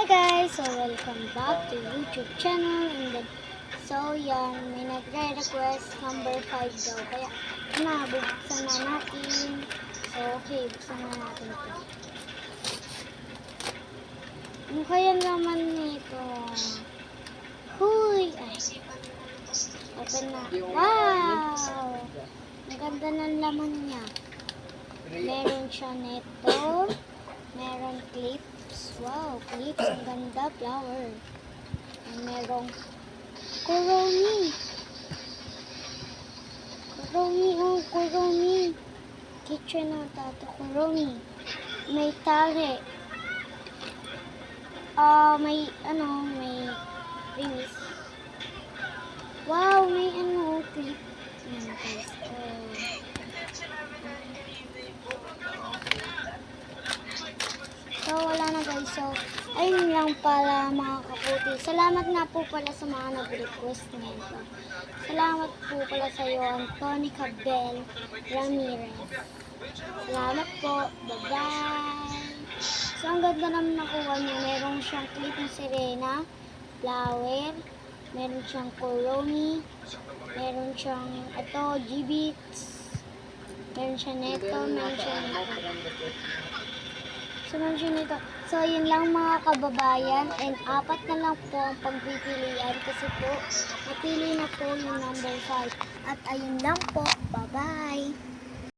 guys! So, welcome back to YouTube channel. So, yan, may nagre-request number 5 daw. Kaya, bubuksan na natin. So, okay, buksan na natin ito. Ano kaya naman nito? Huy! Ay, open na. Wow! Ang ganda ng laman niya. Meron siya nito. Meron clips. Wow, clips. Ang ganda. Flower. And merong Kuromi. Kuromi. Oh, Kuromi. Kitchen na tato. Kuromi. May tali. May rings. Wow, may clip. Yan guys. So, wala na guys. So, ayun lang pala mga kaputi. Salamat nga po pala sa mga nag-request nito. Salamat po pala sa iyo, Anthony Cabel Ramirez. Salamat po. Bye-bye. So, ang ganda naman nakuha niya. Meron siyang clip na sirena, flower, meron siyang Kuromi, meron siyang G-Beats, meron siya neto, meron siya neto. So, yun lang mga kababayan. And 4 na lang po ang pagpipilian kasi po, napili na po yung number 5. At ayun lang po. Bye-bye!